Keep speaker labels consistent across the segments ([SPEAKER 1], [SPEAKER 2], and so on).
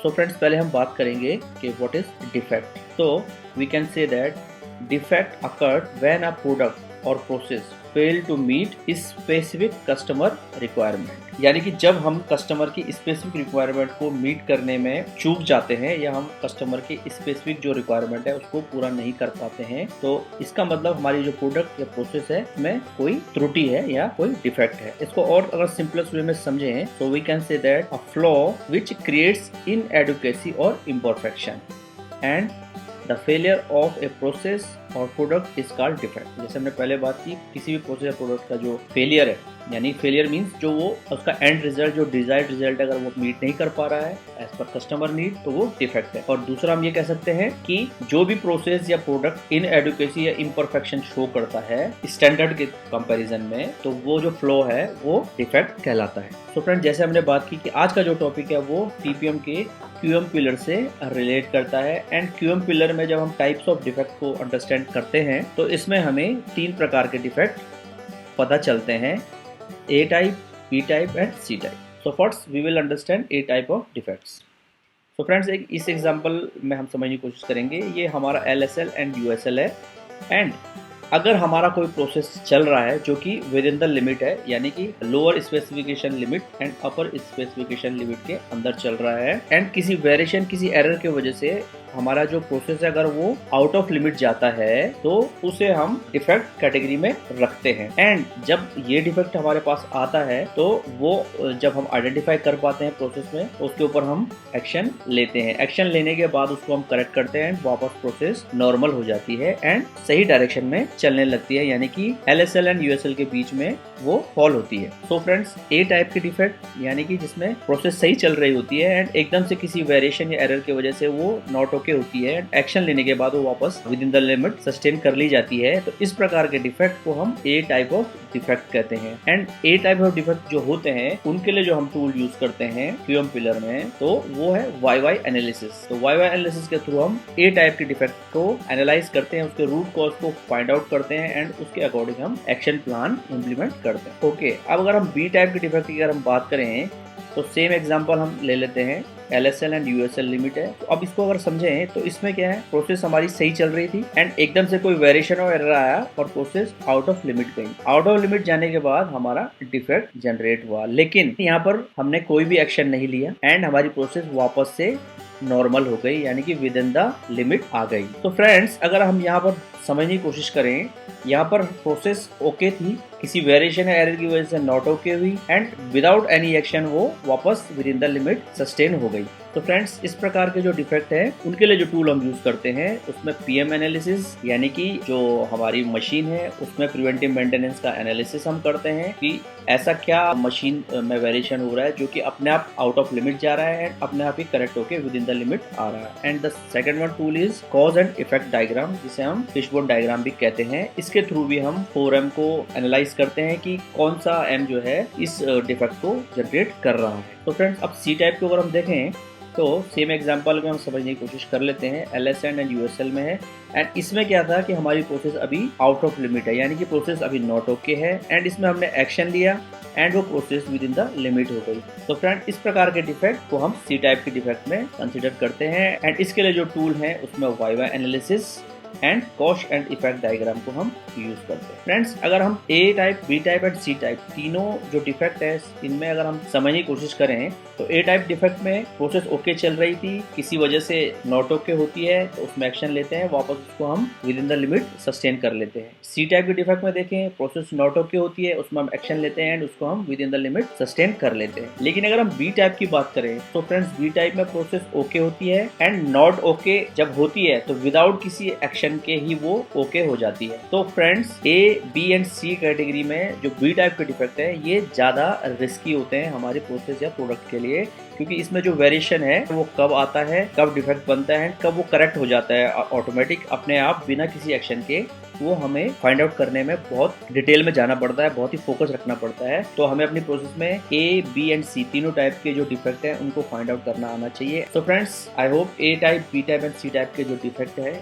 [SPEAKER 1] So friends, पहले हम बात करेंगे कि व्हाट इज डिफेक्ट। तो we can say that defect occurred when a product और process fail to meet specific customer requirement. यानी कि जब हम कस्टमर की स्पेसिफिक रिक्वायरमेंट को मीट करने में चूक जाते हैं या हम कस्टमर की स्पेसिफिक जो रिक्वायरमेंट है उसको पूरा नहीं कर पाते हैं, तो इसका मतलब हमारी जो प्रोडक्ट या प्रोसेस है उसमें कोई त्रुटि है या कोई डिफेक्ट है। इसको और अगर सिंपलेस्ट वे में समझें तो we can say that a flaw which creates inadequacy और imperfection and the failure of a process और प्रोडक्ट इज कॉल्ड डिफेक्ट। जैसे हमने पहले बात की, किसी भी प्रोसेस या प्रोडक्ट का जो फेलियर है, यानी फेलियर मीन्स जो वो उसका एंड रिजल्ट, जो डिजायर्ड रिजल्ट अगर वो मीट नहीं कर पा रहा है एज पर कस्टमर नीड, तो वो डिफेक्ट है। और दूसरा हम ये कह सकते हैं कि जो भी प्रोसेस या प्रोडक्ट इन एडुकेसी या इम्परफेक्शन शो करता है स्टैंडर्ड के कंपैरिजन में, तो वो जो फ्लो है वो डिफेक्ट कहलाता है। तो फ्रेंड, जैसे हमने बात की कि आज का जो टॉपिक है वो पीपीएम के क्यूएम पिलर से रिलेट करता है। एंड क्यूएम पिलर में जब हम टाइप्स ऑफ डिफेक्ट को अंडरस्टैंड करते हैं तो इसमें हमें 3 प्रकार के डिफेक्ट पता चलते हैं, A type, B type and C type. So first we will understand A type of defects. So friends, इस एग्जांपल में हम समझने की कोशिश करेंगे। ये हमारा LSL एंड USL है एंड अगर हमारा कोई प्रोसेस चल रहा है जो कि विद इन द लिमिट है, यानी कि lower specification limit and upper specification limit के अंदर चल रहा है, एंड किसी वेरिएशन, किसी एरर की वजह से हमारा जो प्रोसेस है अगर वो आउट ऑफ लिमिट जाता है तो उसे हम डिफेक्ट कैटेगरी में रखते हैं। एंड जब ये डिफेक्ट हमारे पास आता है तो वो जब हम आइडेंटिफाई कर पाते हैं प्रोसेस में, उसके ऊपर हम एक्शन लेते हैं। एक्शन लेने के बाद उसको हम करेक्ट करते हैं, वापस प्रोसेस नॉर्मल हो जाती है एंड सही डायरेक्शन में चलने लगती है, यानी कि LSL एंड USL के बीच में वो फॉल होती है। सो फ्रेंड्स, A टाइप की डिफेक्ट यानी कि जिसमें प्रोसेस सही चल रही होती है एंड एकदम से किसी वेरिएशन या एरर की वजह से वो नॉट ओके होती है, एक्शन लेने के बाद वो वापस with in the limit sustain कर ली जाती है, तो इस प्रकार के डिफेक्ट को हम A टाइप ऑफ डिफेक्ट कहते हैं। And A type of defect जो होते हैं उनके लिए जो हम टूल यूज करते हैं क्यूएम पिलर में, तो वो है YY एनालिसिस। तो YY एनालिसिस के थ्रू हम A टाइप के डिफेक्ट को एनालाइज करते हैं, उसके रूट कॉज को फाइंड आउट करते हैं एंड उसके अकॉर्डिंग हम एक्शन प्लान इम्प्लीमेंट करते हैं। ओके, अब अगर हम B टाइप के डिफेक्ट की अगर हम बात करें तो सेम एग्जांपल हम ले लेते हैं, LSL एंड USL लिमिट है। तो अब इसको अगर समझें तो इसमें क्या है, प्रोसेस हमारी सही चल रही थी एंड एकदम से कोई वेरिएशन और एरर आया और प्रोसेस आउट ऑफ लिमिट गई। आउट ऑफ लिमिट जाने के बाद हमारा डिफेक्ट जनरेट हुआ, लेकिन यहाँ पर हमने कोई भी एक्शन नहीं लिया एंड हमारी प्रोसेस वापस से नॉर्मल हो गई, यानी कि विद इन द लिमिट आ गई। तो फ्रेंड्स, अगर हम यहाँ पर समझने की कोशिश करें, यहाँ पर प्रोसेस ओके थी, किसी वेरिएशन या एरर की वजह से नॉट ओके हुई एंड विदाउट एनी एक्शन वो वापस with in the limit sustain हो गई। तो फ्रेंड्स, इस प्रकार के जो डिफेक्ट है उनके लिए जो टूल हम यूज करते हैं उसमें PM एनालिसिस, यानी कि जो हमारी मशीन है उसमें प्रिवेंटिव मेंटेनेंस का एनालिसिस हम करते हैं कि ऐसा क्या मशीन में वेरिएशन हो रहा है जो कि अपने आप आउट ऑफ लिमिट जा रहा है एंड अपने आप ही करेक्ट होके विद इन द लिमिट आ रहा है। And the second one tool is cause and effect diagram, जिसे हम फिशबोन डायग्राम भी कहते हैं। इसके थ्रू भी हम 4M को एनालाइज करते हैं कि कौन सा M जो है इस डिफेक्ट को जनरेट कर रहा है। तो फ्रेंड्स, अब C टाइप को अगर हम देखें तो सेम एग्जांपल में हम समझने की कोशिश कर लेते हैं। LSL एंड USL में है एंड इसमें क्या था कि हमारी प्रोसेस अभी आउट ऑफ लिमिट है, यानी कि प्रोसेस अभी नॉट ओके है एंड इसमें हमने एक्शन लिया एंड वो process with in the limit हो गई। तो फ्रेंड, इस प्रकार के डिफेक्ट को हम C टाइप के डिफेक्ट में कंसिडर करते हैं एंड इसके लिए जो टूल है उसमें YY analysis and cause and effect diagram को हम यूज करते हैं। फ्रेंड्स, अगर हम A type, B type and C type तीनों जो डिफेक्ट है इनमें अगर हम समझने की कोशिश करें तो A टाइप डिफेक्ट में प्रोसेस ओके चल रही थी, किसी वजह से नॉट ओके होती है तो उसमें एक्शन लेते हैं, वापस उसको हम with in the limit sustain कर लेते हैं। C टाइप के डिफेक्ट में देखें, प्रोसेस नॉट ओके होती है, उसमें हम एक्शन लेते हैं एंड उसको हम with in the limit sustain कर लेते हैं। लेकिन अगर हम B टाइप की बात करें तो फ्रेंड्स, B टाइप में प्रोसेस ओके होती है एंड नॉट ओके जब होती है तो विदाउट किसी एक्शन के ही वो ओके हो जाती है। तो friends, A, B and C category में जो B टाइप के डिफेक्ट है ये ज्यादा रिस्की होते हैं हमारे प्रोसेस या प्रोडक्ट के लिए, क्योंकि इसमें जो वेरिएशन है वो कब आता है, कब डिफेक्ट बनता है, कब वो करेक्ट हो जाता है ऑटोमेटिक अपने आप बिना किसी एक्शन के वो हमें फाइंड आउट करने में बहुत डिटेल में जाना पड़ता है, बहुत ही फोकस रखना पड़ता है। तो हमें अपनी प्रोसेस में ए, बी एंड सी तीनों टाइप के जो डिफेक्ट है उनको फाइंड आउट करना आना चाहिए। तो friends, I hope A type, B type and C type के जो डिफेक्ट है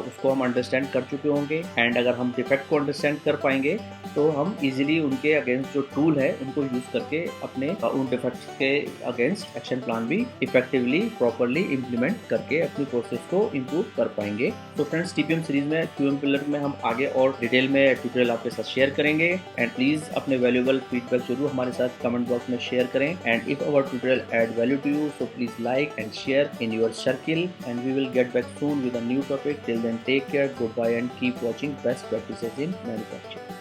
[SPEAKER 1] उसको हम अंडरस्टैंड कर चुके होंगे। एंड अगर हम डिफेक्ट को अंडरस्टैंड कर पाएंगे तो हम इजीली उनके अगेंस्ट जो टूल है उनको यूज करके अपने उन डिफेक्ट्स के अगेंस्ट एक्शन प्लान भी इफेक्टिवली प्रॉपरली इम्प्लीमेंट करके अपनी प्रोसेस को इम्प्रूव कर पाएंगे। तो फ्रेंड्स, टीपीएम सीरीज में क्यूएम पिलर में हम आगे और डिटेल में ट्यूटोरियल आपके साथ शेयर करेंगे। एंड प्लीज अपने वैल्यूएबल फीडबैक जरूर हमारे साथ कमेंट बॉक्स में शेयर करें। And if our tutorial add value to you, so please like and share in your circle. And we will get back soon with a new topic. Till then, take care, goodbye, and keep watching best practices in manufacturing.